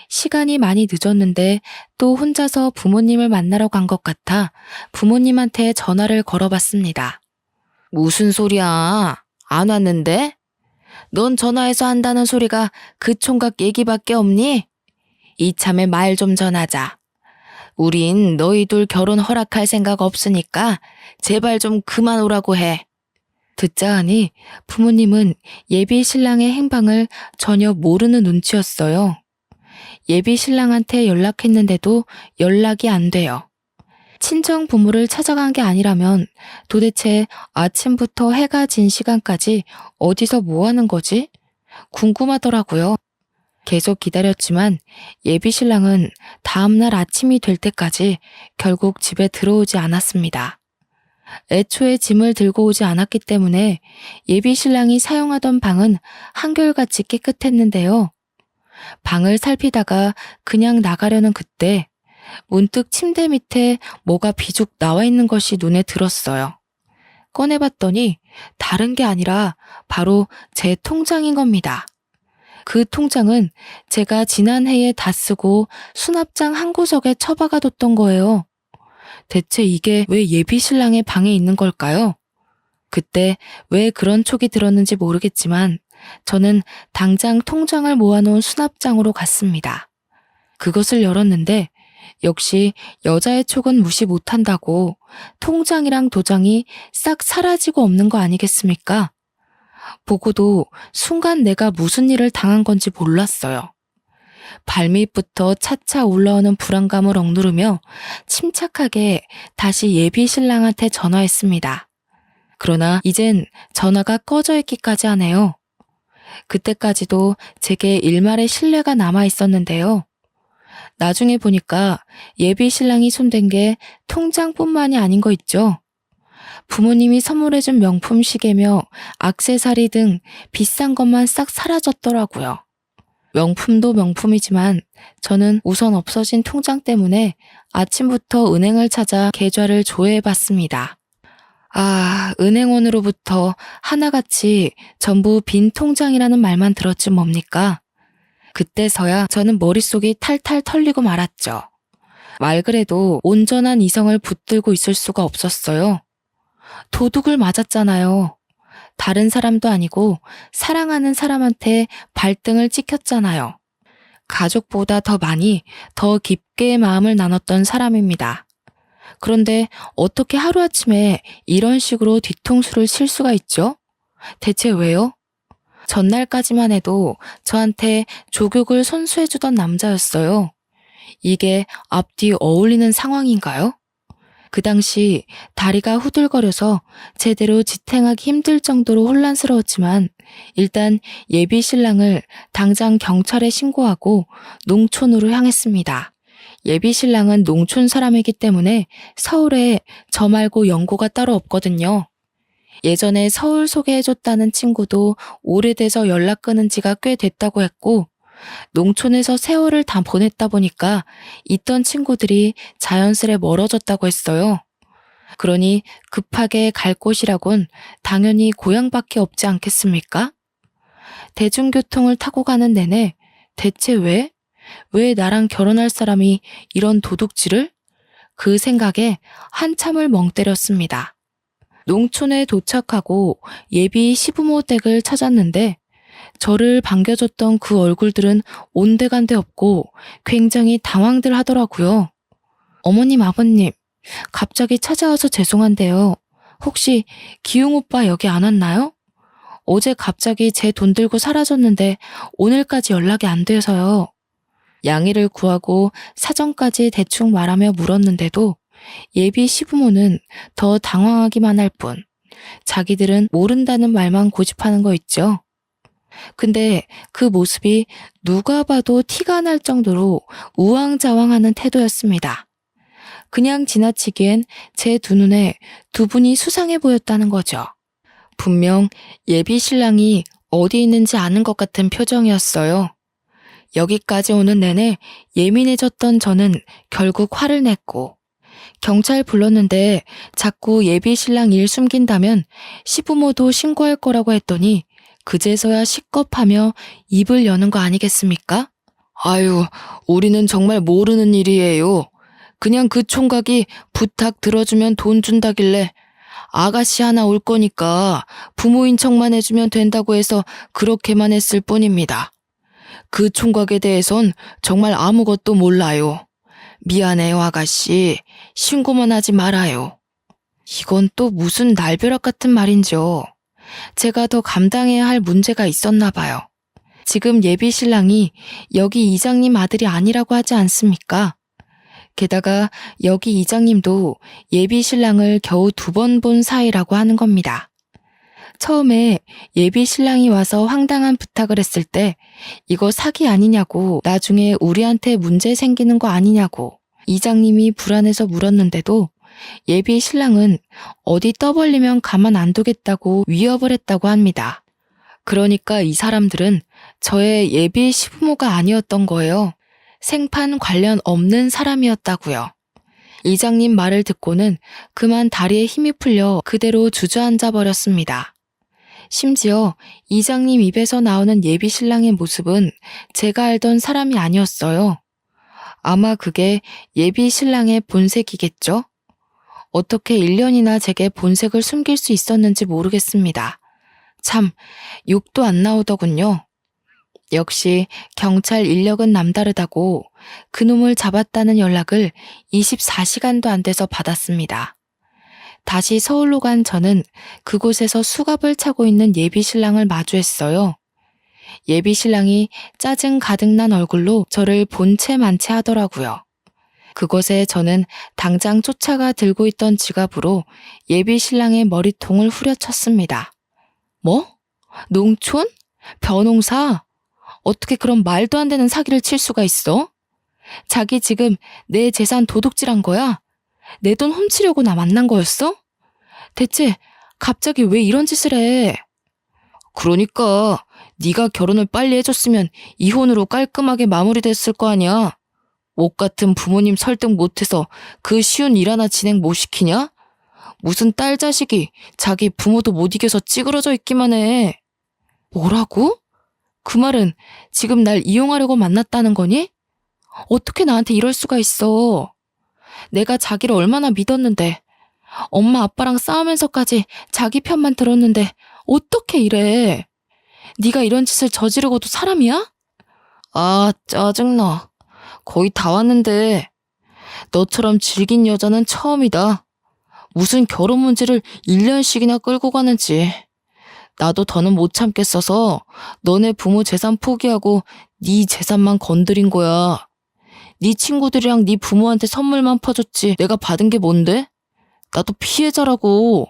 시간이 많이 늦었는데 또 혼자서 부모님을 만나러 간 것 같아 부모님한테 전화를 걸어봤습니다. 무슨 소리야? 안 왔는데? 넌 전화해서 한다는 소리가 그 총각 얘기밖에 없니? 이참에 말 좀 전하자. 우린 너희 둘 결혼 허락할 생각 없으니까 제발 좀 그만 오라고 해. 듣자 하니 부모님은 예비 신랑의 행방을 전혀 모르는 눈치였어요. 예비 신랑한테 연락했는데도 연락이 안 돼요. 친정 부모를 찾아간 게 아니라면 도대체 아침부터 해가 진 시간까지 어디서 뭐 하는 거지? 궁금하더라고요. 계속 기다렸지만 예비 신랑은 다음날 아침이 될 때까지 결국 집에 들어오지 않았습니다. 애초에 짐을 들고 오지 않았기 때문에 예비 신랑이 사용하던 방은 한결같이 깨끗했는데요. 방을 살피다가 그냥 나가려는 그때 문득 침대 밑에 뭐가 비죽 나와 있는 것이 눈에 들었어요. 꺼내봤더니 다른 게 아니라 바로 제 통장인 겁니다. 그 통장은 제가 지난해에 다 쓰고 수납장 한 구석에 처박아 뒀던 거예요. 대체 이게 왜 예비 신랑의 방에 있는 걸까요? 그때 왜 그런 촉이 들었는지 모르겠지만 저는 당장 통장을 모아놓은 수납장으로 갔습니다. 그것을 열었는데 역시 여자의 촉은 무시 못한다고 통장이랑 도장이 싹 사라지고 없는 거 아니겠습니까? 보고도 순간 내가 무슨 일을 당한 건지 몰랐어요. 발밑부터 차차 올라오는 불안감을 억누르며 침착하게 다시 예비 신랑한테 전화했습니다. 그러나 이젠 전화가 꺼져 있기까지 하네요. 그때까지도 제게 일말의 신뢰가 남아 있었는데요. 나중에 보니까 예비 신랑이 손댄 게 통장뿐만이 아닌 거 있죠. 부모님이 선물해준 명품 시계며 액세서리 등 비싼 것만 싹 사라졌더라고요. 명품도 명품이지만 저는 우선 없어진 통장 때문에 아침부터 은행을 찾아 계좌를 조회해봤습니다. 아, 은행원으로부터 하나같이 전부 빈 통장이라는 말만 들었지 뭡니까? 그때서야 저는 머릿속이 탈탈 털리고 말았죠. 말 그래도 온전한 이성을 붙들고 있을 수가 없었어요. 도둑을 맞았잖아요. 다른 사람도 아니고 사랑하는 사람한테 발등을 찍혔잖아요. 가족보다 더 많이, 더 깊게 마음을 나눴던 사람입니다. 그런데 어떻게 하루아침에 이런 식으로 뒤통수를 칠 수가 있죠? 대체 왜요? 전날까지만 해도 저한테 조격을 선수해주던 남자였어요. 이게 앞뒤 어울리는 상황인가요? 그 당시 다리가 후들거려서 제대로 지탱하기 힘들 정도로 혼란스러웠지만 일단 예비 신랑을 당장 경찰에 신고하고 농촌으로 향했습니다. 예비 신랑은 농촌 사람이기 때문에 서울에 저 말고 연고가 따로 없거든요. 예전에 서울 소개해줬다는 친구도 오래돼서 연락 끊은 지가 꽤 됐다고 했고 농촌에서 세월을 다 보냈다 보니까 있던 친구들이 자연스레 멀어졌다고 했어요. 그러니 급하게 갈 곳이라곤 당연히 고향밖에 없지 않겠습니까? 대중교통을 타고 가는 내내 대체 왜 나랑 결혼할 사람이 이런 도둑질을? 그 생각에 한참을 멍 때렸습니다. 농촌에 도착하고 예비 시부모 댁을 찾았는데 저를 반겨줬던 그 얼굴들은 온데간데 없고 굉장히 당황들 하더라고요. 어머님, 아버님, 갑자기 찾아와서 죄송한데요. 혹시 기웅 오빠 여기 안 왔나요? 어제 갑자기 제 돈 들고 사라졌는데 오늘까지 연락이 안 돼서요. 양해를 구하고 사정까지 대충 말하며 물었는데도 예비 시부모는 더 당황하기만 할 뿐 자기들은 모른다는 말만 고집하는 거 있죠. 근데 그 모습이 누가 봐도 티가 날 정도로 우왕좌왕하는 태도였습니다. 그냥 지나치기엔 제 두 눈에 두 분이 수상해 보였다는 거죠. 분명 예비 신랑이 어디 있는지 아는 것 같은 표정이었어요. 여기까지 오는 내내 예민해졌던 저는 결국 화를 냈고 경찰 불렀는데 자꾸 예비 신랑 일 숨긴다면 시부모도 신고할 거라고 했더니 그제서야 식겁하며 입을 여는 거 아니겠습니까? 아유, 우리는 정말 모르는 일이에요. 그냥 그 총각이 부탁 들어주면 돈 준다길래 아가씨 하나 올 거니까 부모인 척만 해주면 된다고 해서 그렇게만 했을 뿐입니다. 그 총각에 대해선 정말 아무것도 몰라요. 미안해요, 아가씨. 신고만 하지 말아요. 이건 또 무슨 날벼락 같은 말인지요. 제가 더 감당해야 할 문제가 있었나 봐요. 지금 예비 신랑이 여기 이장님 아들이 아니라고 하지 않습니까? 게다가 여기 이장님도 예비 신랑을 겨우 2번 본 사이라고 하는 겁니다. 처음에 예비 신랑이 와서 황당한 부탁을 했을 때 이거 사기 아니냐고, 나중에 우리한테 문제 생기는 거 아니냐고 이장님이 불안해서 물었는데도 예비 신랑은 어디 떠벌리면 가만 안 두겠다고 위협을 했다고 합니다. 그러니까 이 사람들은 저의 예비 시부모가 아니었던 거예요. 생판 관련 없는 사람이었다고요. 이장님 말을 듣고는 그만 다리에 힘이 풀려 그대로 주저앉아 버렸습니다. 심지어 이장님 입에서 나오는 예비 신랑의 모습은 제가 알던 사람이 아니었어요. 아마 그게 예비 신랑의 본색이겠죠? 어떻게 1년이나 제게 본색을 숨길 수 있었는지 모르겠습니다. 참, 욕도 안 나오더군요. 역시 경찰 인력은 남다르다고 그놈을 잡았다는 연락을 24시간도 안 돼서 받았습니다. 다시 서울로 간 저는 그곳에서 수갑을 차고 있는 예비 신랑을 마주했어요. 예비 신랑이 짜증 가득 난 얼굴로 저를 본체 만체 하더라고요. 그곳에 저는 당장 쫓아가 들고 있던 지갑으로 예비 신랑의 머리통을 후려쳤습니다. 뭐? 농촌? 변홍사? 어떻게 그런 말도 안 되는 사기를 칠 수가 있어? 자기 지금 내 재산 도둑질한 거야? 내 돈 훔치려고 나 만난 거였어? 대체 갑자기 왜 이런 짓을 해? 그러니까 네가 결혼을 빨리 해줬으면 이혼으로 깔끔하게 마무리됐을 거 아니야. 옥 같은 부모님 설득 못해서 그 쉬운 일 하나 진행 못 시키냐? 무슨 딸 자식이 자기 부모도 못 이겨서 찌그러져 있기만 해. 뭐라고? 그 말은 지금 날 이용하려고 만났다는 거니? 어떻게 나한테 이럴 수가 있어? 내가 자기를 얼마나 믿었는데, 엄마 아빠랑 싸우면서까지 자기 편만 들었는데 어떻게 이래? 네가 이런 짓을 저지르고도 사람이야? 아, 짜증나. 거의 다 왔는데 너처럼 질긴 여자는 처음이다. 무슨 결혼 문제를 1년씩이나 끌고 가는지. 나도 더는 못 참겠어서 너네 부모 재산 포기하고 네 재산만 건드린 거야. 네 친구들이랑 네 부모한테 선물만 퍼줬지 내가 받은 게 뭔데? 나도 피해자라고.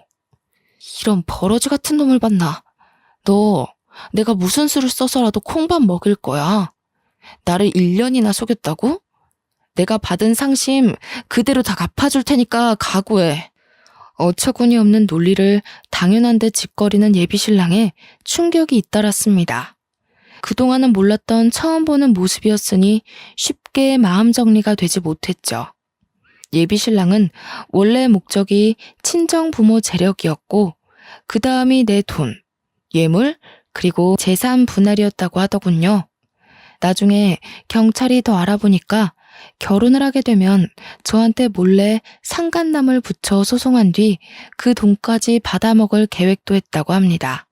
이런 버러지 같은 놈을 봤나. 너 내가 무슨 수를 써서라도 콩밥 먹일 거야. 나를 1년이나 속였다고? 내가 받은 상심 그대로 다 갚아줄 테니까 각오해. 어처구니 없는 논리를 당연한 듯 짓거리는 예비신랑에 충격이 잇따랐습니다. 그동안은 몰랐던 처음 보는 모습이었으니 쉽게 마음 정리가 되지 못했죠. 예비신랑은 원래 목적이 친정부모 재력이었고 그 다음이 내 돈, 예물, 그리고 재산 분할이었다고 하더군요. 나중에 경찰이 더 알아보니까 결혼을 하게 되면 저한테 몰래 상간남을 붙여 소송한 뒤 그 돈까지 받아먹을 계획도 했다고 합니다.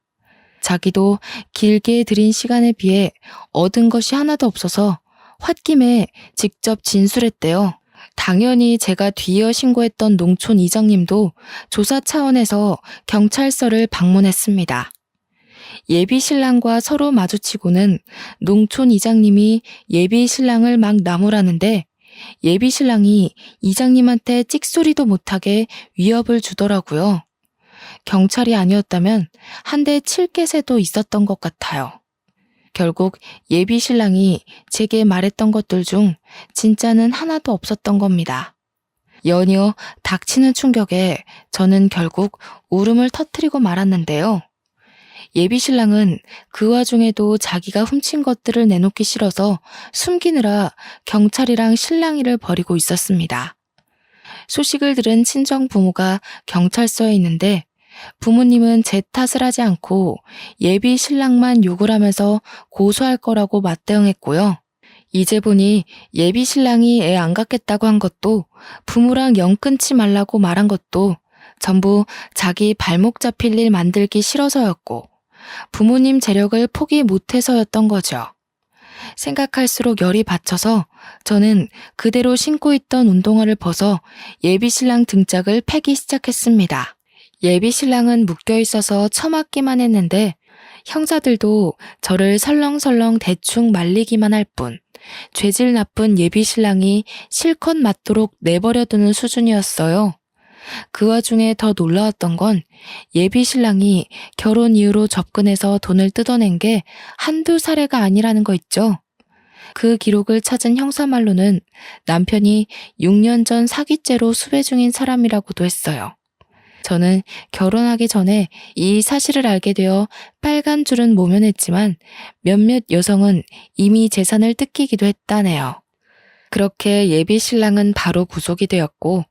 자기도 길게 들인 시간에 비해 얻은 것이 하나도 없어서 홧김에 직접 진술했대요. 당연히 제가 뒤이어 신고했던 농촌 이장님도 조사 차원에서 경찰서를 방문했습니다. 예비 신랑과 서로 마주치고는 농촌 이장님이 예비 신랑을 막 나무라는데 예비 신랑이 이장님한테 찍소리도 못하게 위협을 주더라고요. 경찰이 아니었다면 한 대 칠 개새도 있었던 것 같아요. 결국 예비 신랑이 제게 말했던 것들 중 진짜는 하나도 없었던 겁니다. 연이어 닥치는 충격에 저는 결국 울음을 터뜨리고 말았는데요. 예비 신랑은 그 와중에도 자기가 훔친 것들을 내놓기 싫어서 숨기느라 경찰이랑 실랑이를 벌이고 있었습니다. 소식을 들은 친정 부모가 경찰서에 있는데 부모님은 제 탓을 하지 않고 예비 신랑만 욕을 하면서 고소할 거라고 맞대응했고요. 이제 보니 예비 신랑이 애 안 갖겠다고 한 것도 부모랑 영 끊지 말라고 말한 것도 전부 자기 발목 잡힐 일 만들기 싫어서였고 부모님 재력을 포기 못해서였던 거죠. 생각할수록 열이 받쳐서 저는 그대로 신고 있던 운동화를 벗어 예비 신랑 등짝을 패기 시작했습니다. 예비 신랑은 묶여 있어서 처맞기만 했는데 형사들도 저를 설렁설렁 대충 말리기만 할 뿐 죄질 나쁜 예비 신랑이 실컷 맞도록 내버려두는 수준이었어요. 그 와중에 더 놀라웠던 건 예비 신랑이 결혼 이후로 접근해서 돈을 뜯어낸 게 한두 사례가 아니라는 거 있죠. 그 기록을 찾은 형사 말로는 남편이 6년 전 사기죄로 수배 중인 사람이라고도 했어요. 저는 결혼하기 전에 이 사실을 알게 되어 빨간 줄은 모면했지만 몇몇 여성은 이미 재산을 뜯기기도 했다네요. 그렇게 예비 신랑은 바로 구속이 되었고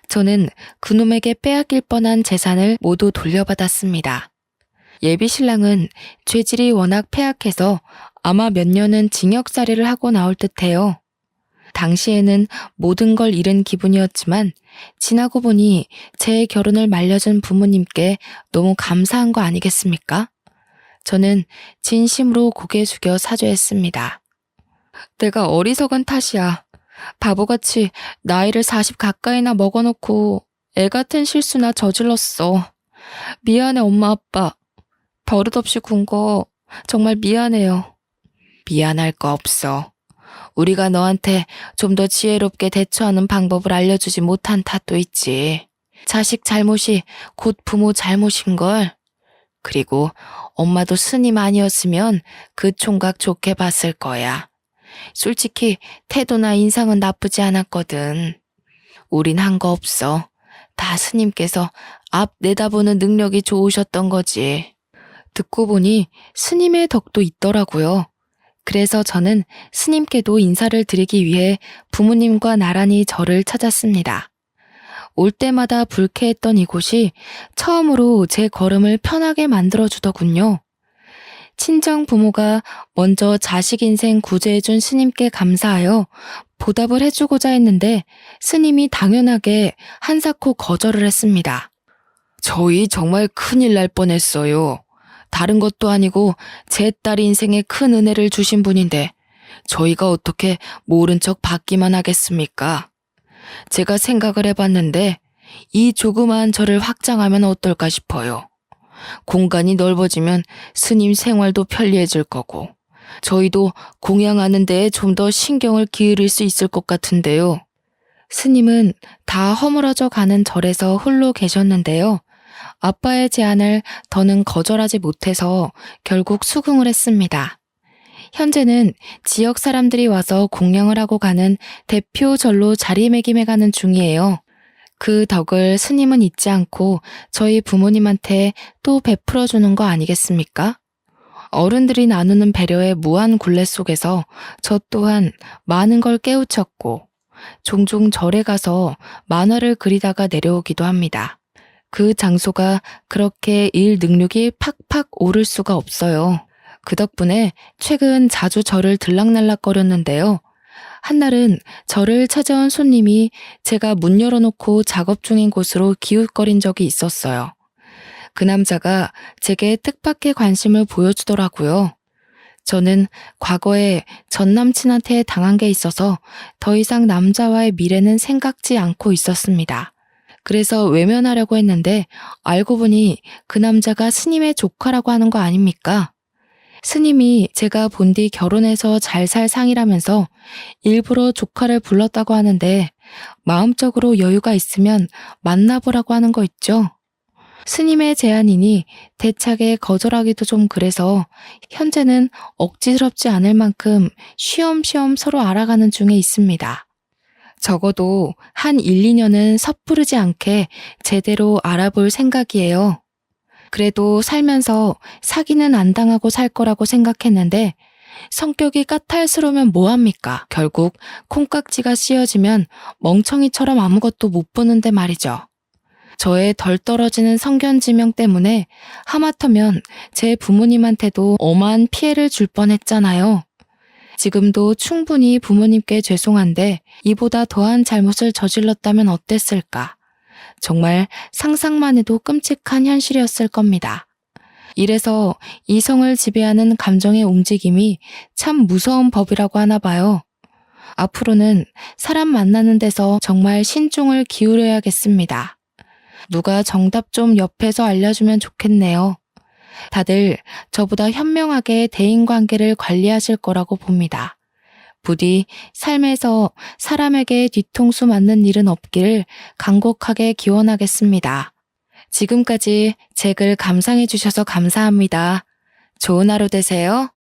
저는 그놈에게 빼앗길 뻔한 재산을 모두 돌려받았습니다. 예비 신랑은 죄질이 워낙 폐악해서 아마 몇 년은 징역살이를 하고 나올 듯해요. 당시에는 모든 걸 잃은 기분이었지만 지나고 보니 제 결혼을 말려준 부모님께 너무 감사한 거 아니겠습니까? 저는 진심으로 고개 숙여 사죄했습니다. 내가 어리석은 탓이야. 바보같이 나이를 40 가까이나 먹어놓고 애 같은 실수나 저질렀어. 미안해 엄마 아빠. 버릇없이 군 거 정말 미안해요. 미안할 거 없어. 우리가 너한테 좀 더 지혜롭게 대처하는 방법을 알려주지 못한 탓도 있지. 자식 잘못이 곧 부모 잘못인걸. 그리고 엄마도 스님 아니었으면 그 총각 좋게 봤을 거야. 솔직히 태도나 인상은 나쁘지 않았거든. 우린 한 거 없어. 다 스님께서 앞 내다보는 능력이 좋으셨던 거지. 듣고 보니 스님의 덕도 있더라고요. 그래서 저는 스님께도 인사를 드리기 위해 부모님과 나란히 절을 찾았습니다. 올 때마다 불쾌했던 이곳이 처음으로 제 걸음을 편하게 만들어주더군요. 친정 부모가 먼저 자식 인생 구제해준 스님께 감사하여 보답을 해주고자 했는데 스님이 당연하게 한사코 거절을 했습니다. 저희 정말 큰일 날 뻔했어요. 다른 것도 아니고 제 딸 인생에 큰 은혜를 주신 분인데 저희가 어떻게 모른 척 받기만 하겠습니까? 제가 생각을 해봤는데 이 조그마한 절을 확장하면 어떨까 싶어요. 공간이 넓어지면 스님 생활도 편리해질 거고 저희도 공양하는 데에 좀 더 신경을 기울일 수 있을 것 같은데요. 스님은 다 허물어져 가는 절에서 홀로 계셨는데요. 아빠의 제안을 더는 거절하지 못해서 결국 수긍을 했습니다. 현재는 지역 사람들이 와서 공양을 하고 가는 대표 절로 자리매김해 가는 중이에요. 그 덕을 스님은 잊지 않고 저희 부모님한테 또 베풀어 주는 거 아니겠습니까? 어른들이 나누는 배려의 무한 굴레 속에서 저 또한 많은 걸 깨우쳤고 종종 절에 가서 만화를 그리다가 내려오기도 합니다. 그 장소가 그렇게 일 능력이 팍팍 오를 수가 없어요. 그 덕분에 최근 자주 절을 들락날락거렸는데요. 한날은 저를 찾아온 손님이 제가 문 열어놓고 작업 중인 곳으로 기웃거린 적이 있었어요. 그 남자가 제게 뜻밖의 관심을 보여주더라고요. 저는 과거에 전 남친한테 당한 게 있어서 더 이상 남자와의 미래는 생각지 않고 있었습니다. 그래서 외면하려고 했는데 알고 보니 그 남자가 스님의 조카라고 하는 거 아닙니까? 스님이 제가 본 뒤 결혼해서 잘 살 상이라면서 일부러 조카를 불렀다고 하는데 마음적으로 여유가 있으면 만나보라고 하는 거 있죠? 스님의 제안이니 대차게 거절하기도 좀 그래서 현재는 억지스럽지 않을 만큼 쉬엄쉬엄 서로 알아가는 중에 있습니다. 적어도 한 1, 2년은 섣부르지 않게 제대로 알아볼 생각이에요. 그래도 살면서 사기는 안 당하고 살 거라고 생각했는데 성격이 까탈스러우면 뭐합니까? 결국 콩깍지가 씌어지면 멍청이처럼 아무것도 못 보는데 말이죠. 저의 덜 떨어지는 성견지명 때문에 하마터면 제 부모님한테도 어마한 피해를 줄 뻔했잖아요. 지금도 충분히 부모님께 죄송한데 이보다 더한 잘못을 저질렀다면 어땠을까? 정말 상상만 해도 끔찍한 현실이었을 겁니다. 이래서 이성을 지배하는 감정의 움직임이 참 무서운 법이라고 하나 봐요. 앞으로는 사람 만나는 데서 정말 신중을 기울여야겠습니다. 누가 정답 좀 옆에서 알려주면 좋겠네요. 다들 저보다 현명하게 대인관계를 관리하실 거라고 봅니다. 부디 삶에서 사람에게 뒤통수 맞는 일은 없기를 간곡하게 기원하겠습니다. 지금까지 제 글 감상해 주셔서 감사합니다. 좋은 하루 되세요.